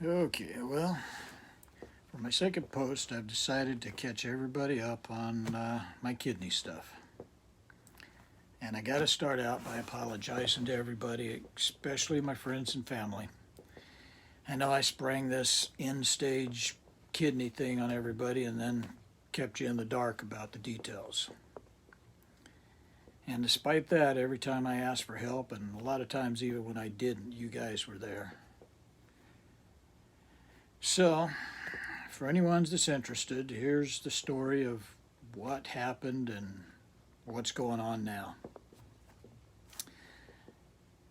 Okay, well, for my second post, I've decided to catch everybody up on my kidney stuff. And I got to start out by apologizing to everybody, especially my friends and family. I know I sprang this end stage kidney thing on everybody and then kept you in the dark about the details. And despite that, every time I asked for help, and a lot of times even when I didn't, you guys were there. So, for anyone that's interested, here's the story of what happened and what's going on now.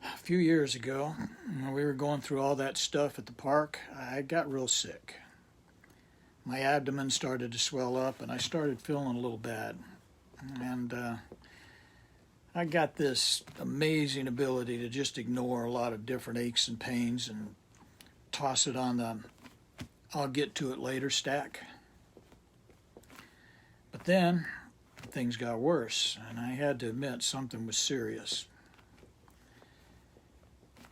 A few years ago, when we were going through all that stuff at the park, I got real sick. My abdomen started to swell up and I started feeling a little bad. And I got this amazing ability to just ignore a lot of different aches and pains and toss it on the I'll get to it later stack. But then things got worse, and I had to admit something was serious.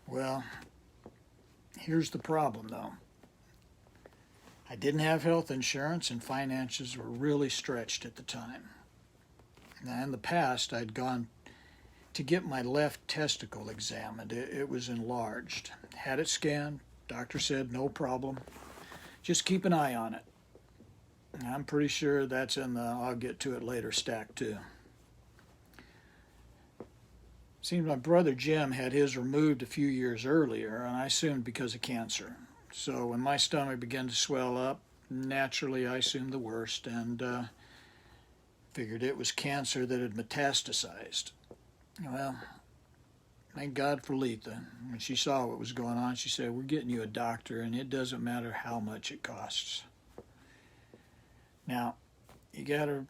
Well, here's the problem though. I didn't have health insurance, and finances were really stretched at the time. Now, in the past, I'd gone to get my left testicle examined. It was enlarged. Had it scanned. Doctor said no problem. Just keep an eye on it. I'm pretty sure that's in the I'll get to it later stack too. Seems my brother Jim had his removed a few years earlier, and I assumed because of cancer. So when my stomach began to swell up, naturally I assumed the worst and figured it was cancer that had metastasized. Well, thank God for Letha. When she saw what was going on, she said, "We're getting you a doctor, and it doesn't matter how much it costs." Now, you got to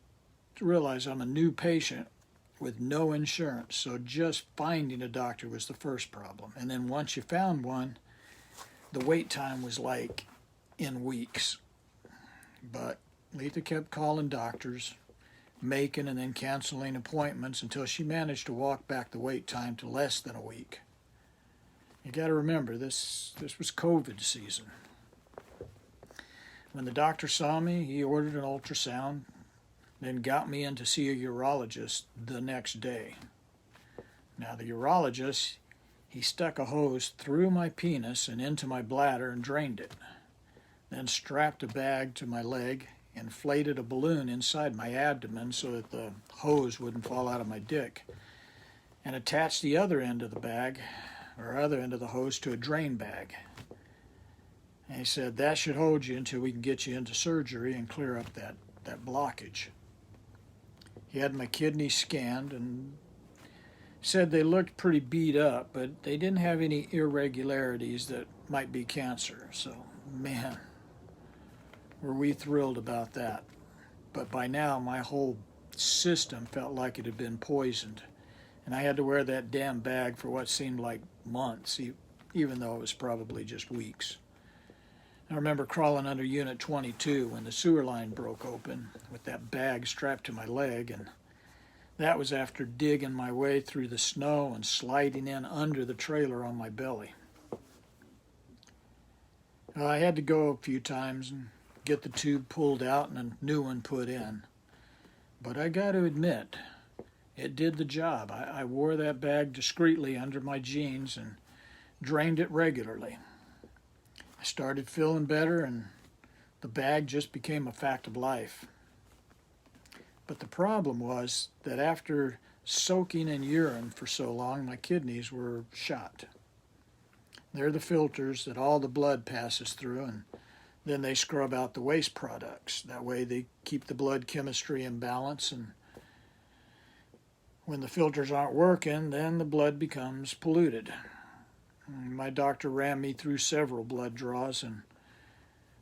realize I'm a new patient with no insurance, so just finding a doctor was the first problem. And then once you found one, the wait time was like in weeks. But Letha kept calling doctors, making and then canceling appointments until she managed to walk back the wait time to less than a week. You got to remember, this was COVID season. When the doctor saw me, he ordered an ultrasound, then got me in to see a urologist the next day. Now, the urologist, he stuck a hose through my penis and into my bladder and drained it, then strapped a bag to my leg, inflated a balloon inside my abdomen so that the hose wouldn't fall out of my dick, and attached the other end of the bag, or other end of the hose, to a drain bag. And he said, that should hold you until we can get you into surgery and clear up that blockage. He had my kidneys scanned and said they looked pretty beat up, but they didn't have any irregularities that might be cancer. So, man, were we thrilled about that. But by now, my whole system felt like it had been poisoned. And I had to wear that damn bag for what seemed like months, even though it was probably just weeks. I remember crawling under Unit 22 when the sewer line broke open with that bag strapped to my leg, and that was after digging my way through the snow and sliding in under the trailer on my belly. I had to go a few times and get the tube pulled out and a new one put in. But I got to admit, it did the job. I wore that bag discreetly under my jeans and drained it regularly. I started feeling better, and the bag just became a fact of life. But the problem was that after soaking in urine for so long, my kidneys were shot. They're the filters that all the blood passes through, and then they scrub out the waste products. That way they keep the blood chemistry in balance, and when the filters aren't working, then the blood becomes polluted. My doctor ran me through several blood draws, and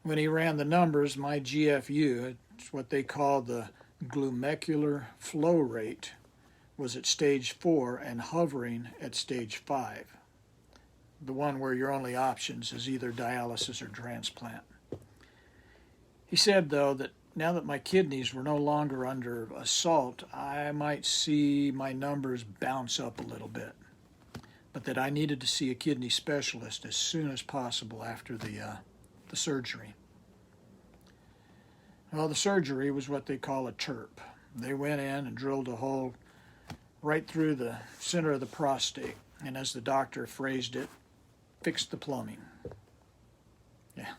when he ran the numbers, my GFU, it's what they call the glomerular flow rate, was at stage 4 and hovering at stage 5, the one where your only options is either dialysis or transplant. He said, though, that now that my kidneys were no longer under assault, I might see my numbers bounce up a little bit, but that I needed to see a kidney specialist as soon as possible after the the surgery. Well, the surgery was what they call a TURP. They went in and drilled a hole right through the center of the prostate, and as the doctor phrased it, fixed the plumbing. Yeah,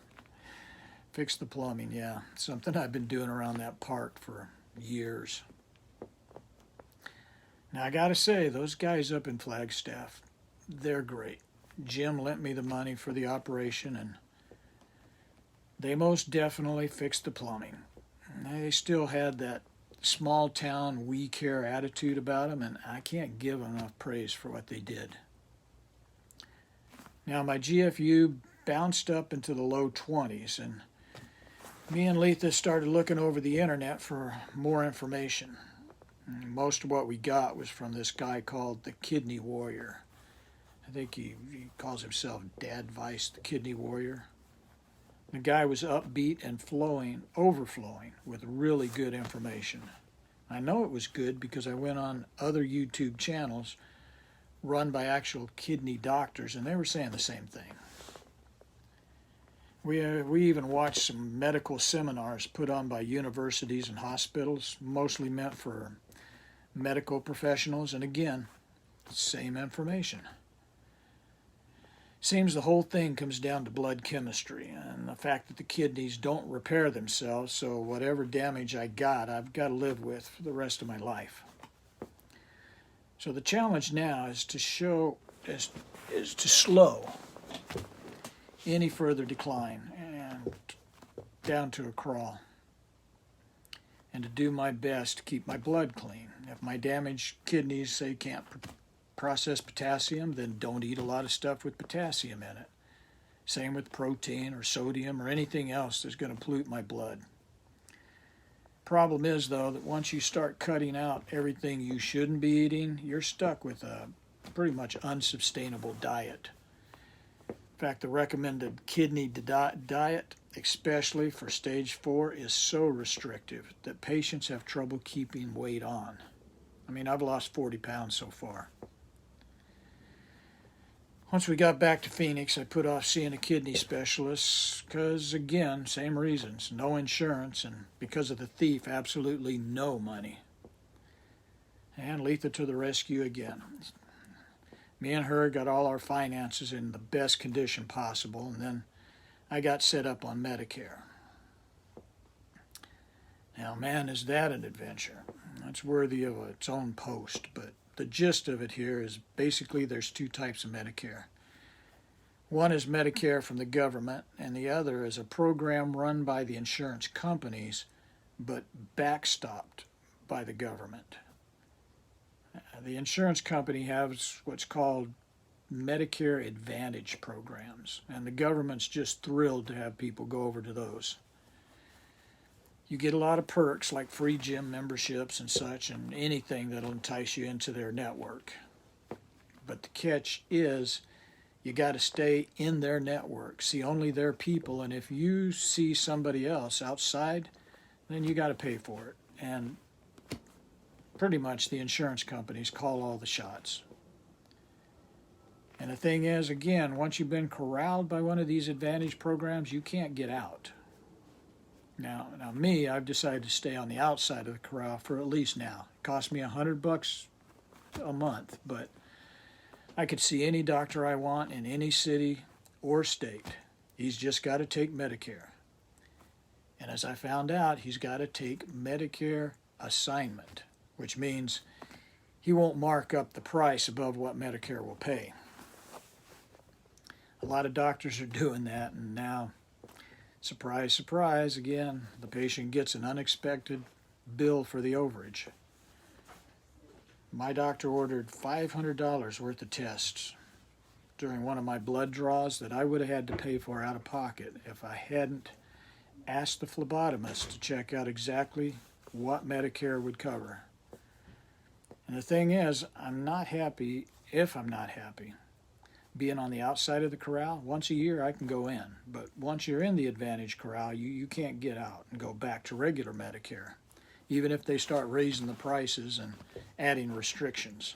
fixed the plumbing, yeah. Something I've been doing around that park for years. Now, I gotta say, those guys up in Flagstaff, they're great. Jim lent me the money for the operation, and they most definitely fixed the plumbing. They still had that small town we care attitude about them, and I can't give them enough praise for what they did. Now, my GFU bounced up into the low 20s, and me and Letha started looking over the internet for more information. And most of what we got was from this guy called the Kidney Warrior. I think he calls himself Dad Vice, the Kidney Warrior. The guy was upbeat and overflowing with really good information. I know it was good because I went on other YouTube channels run by actual kidney doctors, and they were saying the same thing. We even watched some medical seminars put on by universities and hospitals, mostly meant for medical professionals, and again, same information. Seems the whole thing comes down to blood chemistry and the fact that the kidneys don't repair themselves, so whatever damage I've got to live with for the rest of my life. So the challenge now is to slow any further decline and down to a crawl, and to do my best to keep my blood clean. If my damaged kidneys, say, can't process potassium, then don't eat a lot of stuff with potassium in it. Same with protein or sodium or anything else that's going to pollute my blood. Problem is, though, that once you start cutting out everything you shouldn't be eating, you're stuck with a pretty much unsustainable diet. In fact, the recommended kidney diet, especially for stage 4, is so restrictive that patients have trouble keeping weight on. I mean, I've lost 40 pounds so far. Once we got back to Phoenix, I put off seeing a kidney specialist because, again, same reasons. No insurance, and because of the thief, absolutely no money. And Letha to the rescue again. Me and her got all our finances in the best condition possible, and then I got set up on Medicare. Now, man, is that an adventure. That's worthy of its own post, but the gist of it here is basically there's 2 types of Medicare. One is Medicare from the government, and the other is a program run by the insurance companies, but backstopped by the government. The insurance company has what's called Medicare Advantage programs, and the government's just thrilled to have people go over to those. You get a lot of perks like free gym memberships and such, and anything that'll entice you into their network. But the catch is you got to stay in their network, see only their people, and if you see somebody else outside, then you got to pay for it. And pretty much the insurance companies call all the shots. And the thing is, again, once you've been corralled by one of these advantage programs, you can't get out. Now me, I've decided to stay on the outside of the corral for at least now. It cost me $100 a month, but I could see any doctor I want in any city or state. He's just got to take Medicare. And as I found out, he's got to take Medicare assignment, which means he won't mark up the price above what Medicare will pay. A lot of doctors are doing that, and now, surprise, surprise, again, the patient gets an unexpected bill for the overage. My doctor ordered $500 worth of tests during one of my blood draws that I would have had to pay for out of pocket if I hadn't asked the phlebotomist to check out exactly what Medicare would cover. And the thing is, I'm not happy being on the outside of the corral. Once a year I can go in, but once you're in the Advantage corral, you can't get out and go back to regular Medicare, even if they start raising the prices and adding restrictions.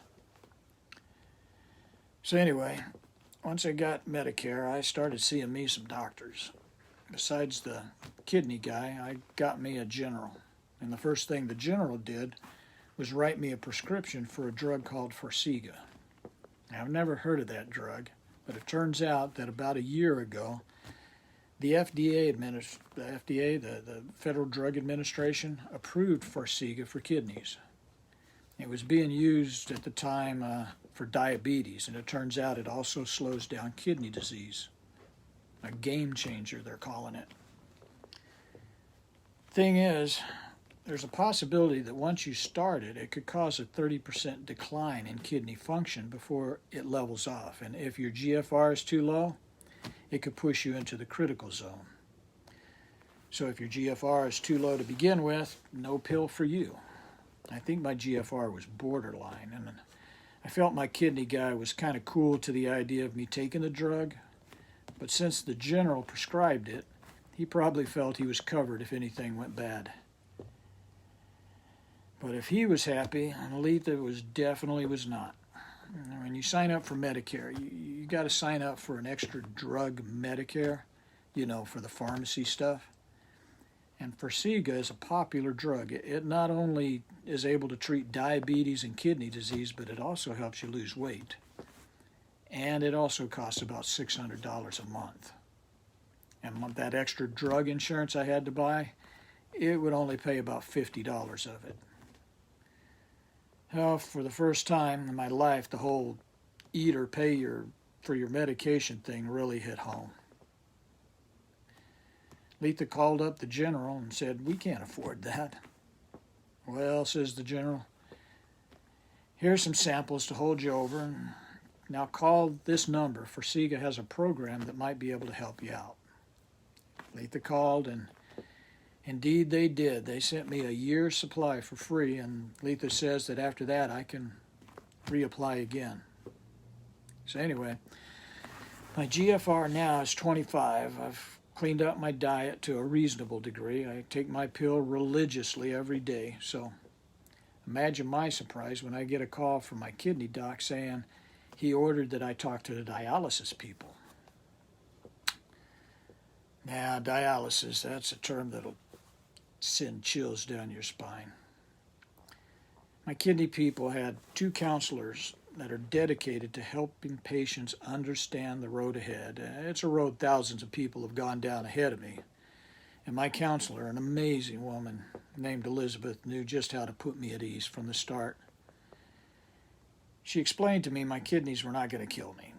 So anyway, once I got Medicare, I started seeing me some doctors. besides the kidney guy, I got me a general. And the first thing the general did was write me a prescription for a drug called Forxiga. I've never heard of that drug, but it turns out that about a year ago, the the Federal Drug Administration, approved Forxiga for kidneys. It was being used at the time for diabetes, and it turns out it also slows down kidney disease. A game changer, they're calling it. Thing is, there's a possibility that once you start it, it could cause a 30% decline in kidney function before it levels off. And if your GFR is too low, it could push you into the critical zone. So if your GFR is too low to begin with, no pill for you. I think my GFR was borderline, and I felt my kidney guy was kind of cool to the idea of me taking the drug, but since the general prescribed it, he probably felt he was covered if anything went bad. But if he was happy, Letha definitely was not. When you sign up for Medicare, you got to sign up for an extra drug Medicare, for the pharmacy stuff. And Forxiga is a popular drug. It not only is able to treat diabetes and kidney disease, but it also helps you lose weight. And it also costs about $600 a month. And that extra drug insurance I had to buy, it would only pay about $50 of it. Well, for the first time in my life, the whole eat or pay for your medication thing really hit home. Letha called up the general and said, "We can't afford that." "Well," says the general, "here's some samples to hold you over. And now call this number. Forxiga has a program that might be able to help you out." Letha called, and indeed they did. They sent me a year's supply for free, and Letha says that after that I can reapply again. So anyway, my GFR now is 25. I've cleaned up my diet to a reasonable degree. I take my pill religiously every day. So imagine my surprise when I get a call from my kidney doc saying he ordered that I talk to the dialysis people. Now, dialysis, that's a term that'll send chills down your spine. My kidney people had 2 counselors that are dedicated to helping patients understand the road ahead. It's a road thousands of people have gone down ahead of me. And my counselor, an amazing woman named Elizabeth, knew just how to put me at ease from the start. She explained to me my kidneys were not going to kill me.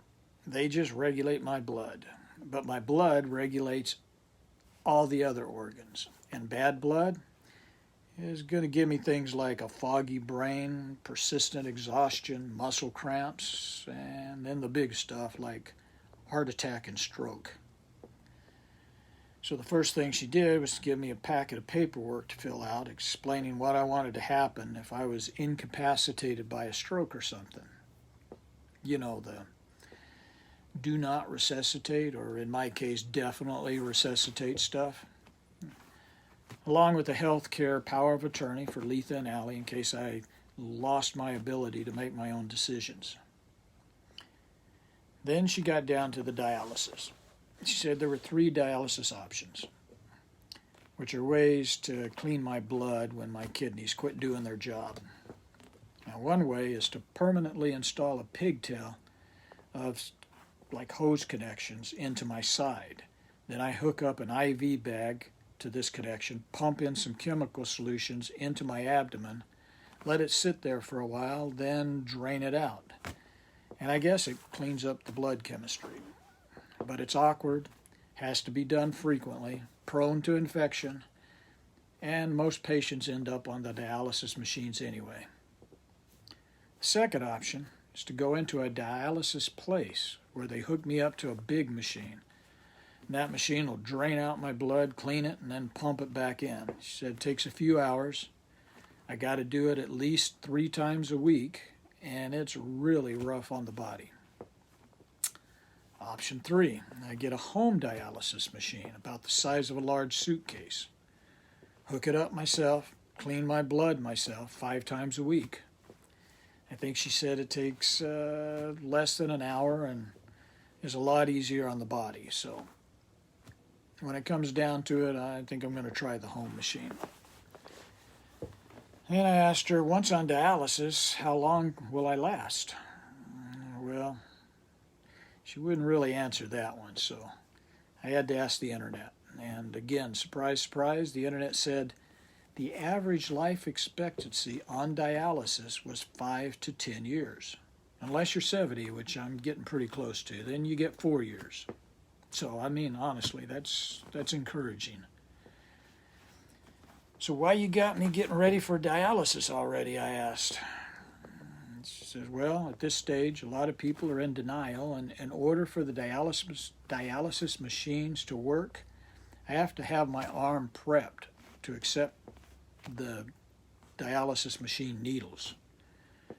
They just regulate my blood. But my blood regulates all the other organs. And bad blood is going to give me things like a foggy brain, persistent exhaustion, muscle cramps, and then the big stuff like heart attack and stroke. So the first thing she did was to give me a packet of paperwork to fill out explaining what I wanted to happen if I was incapacitated by a stroke or something. The do not resuscitate, or in my case, definitely resuscitate stuff. Along with the health care power of attorney for Letha and Allie in case I lost my ability to make my own decisions. Then she got down to the dialysis. She said there were 3 dialysis options, which are ways to clean my blood when my kidneys quit doing their job. Now, one way is to permanently install a pigtail of like hose connections into my side. Then I hook up an IV bag to this connection, pump in some chemical solutions into my abdomen, let it sit there for a while, then drain it out. And I guess it cleans up the blood chemistry. But it's awkward, has to be done frequently, prone to infection, and most patients end up on the dialysis machines anyway. The second option is to go into a dialysis place where they hook me up to a big machine. And that machine will drain out my blood, clean it, and then pump it back in. She said it takes a few hours. I got to do it at least 3 times a week, and it's really rough on the body. Option 3, I get a home dialysis machine about the size of a large suitcase. Hook it up myself, clean my blood myself 5 times a week. I think she said it takes less than an hour and is a lot easier on the body. So when it comes down to it, I think I'm going to try the home machine. And I asked her, once on dialysis, how long will I last? Well, she wouldn't really answer that one, so I had to ask the internet. And again, surprise, surprise, the internet said the average life expectancy on dialysis was 5 to 10 years. Unless you're 70, which I'm getting pretty close to, then you get 4 years. So, I mean, honestly, that's encouraging. So why you got me getting ready for dialysis already, I asked. She says, well, at this stage, a lot of people are in denial, and in order for the dialysis machines to work, I have to have my arm prepped to accept the dialysis machine needles.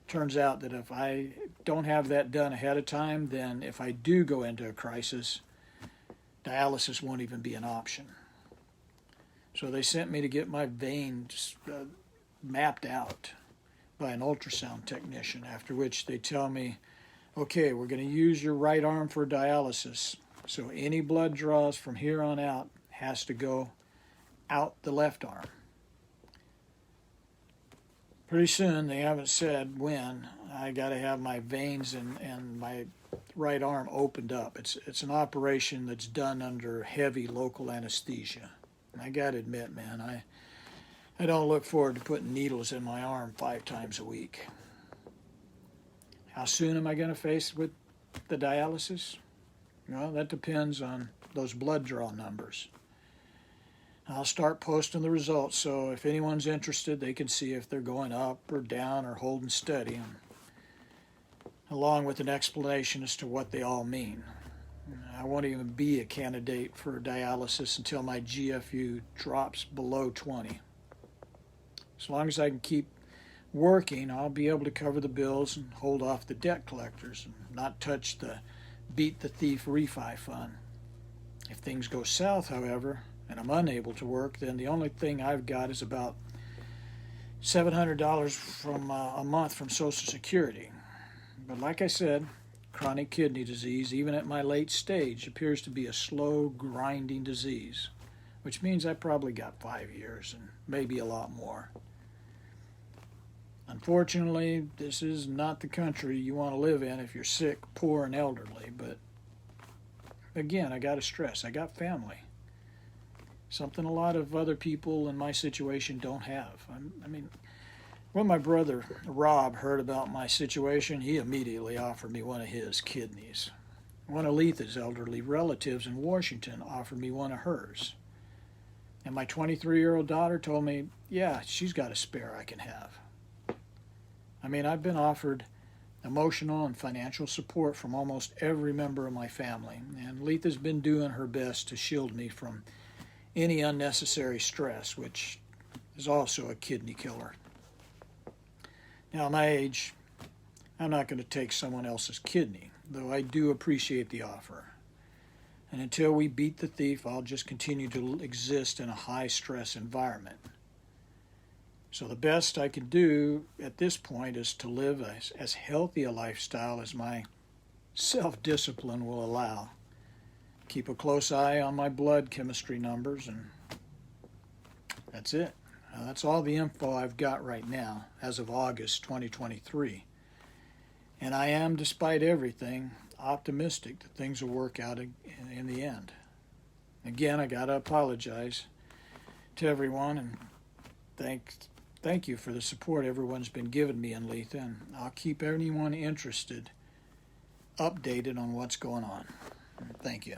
Turns out that if I don't have that done ahead of time, then if I do go into a crisis, dialysis won't even be an option. So they sent me to get my veins mapped out by an ultrasound technician, after which they tell me, okay, we're going to use your right arm for dialysis. So any blood draws from here on out has to go out the left arm. Pretty soon, they haven't said when, I got to have my veins and my right arm opened up. It's an operation that's done under heavy local anesthesia. And I got to admit, man, I don't look forward to putting needles in my arm 5 times a week. How soon am I going to face with the dialysis? Well, that depends on those blood draw numbers. I'll start posting the results, so if anyone's interested, they can see if they're going up or down or holding steady, along with an explanation as to what they all mean. I won't even be a candidate for dialysis until my GFU drops below 20. As long as I can keep working, I'll be able to cover the bills and hold off the debt collectors and not touch the beat the thief refi fund. If things go south, however, and I'm unable to work, then the only thing I've got is about $700 from a month from Social Security. But like I said, chronic kidney disease, even at my late stage, appears to be a slow, grinding disease, which means I probably got 5 years and maybe a lot more. Unfortunately, this is not the country you want to live in if you're sick, poor, and elderly. But again, I got to stress, I got family. Something a lot of other people in my situation don't have. I mean, when my brother Rob heard about my situation, he immediately offered me one of his kidneys. One of Letha's elderly relatives in Washington offered me one of hers. And my 23-year-old daughter told me, yeah, she's got a spare I can have. I mean, I've been offered emotional and financial support from almost every member of my family, and Letha's been doing her best to shield me from any unnecessary stress, which is also a kidney killer. Now, at my age, I'm not going to take someone else's kidney, though I do appreciate the offer. And until we beat the thief, I'll just continue to exist in a high-stress environment. So the best I can do at this point is to live as healthy a lifestyle as my self-discipline will allow. Keep a close eye on my blood chemistry numbers, and that's it. That's all the info I've got right now as of August 2023. And I am, despite everything, optimistic that things will work out in the end. Again, I got to apologize to everyone and thank you for the support everyone's been giving me in Letha, and I'll keep anyone interested updated on what's going on. Thank you.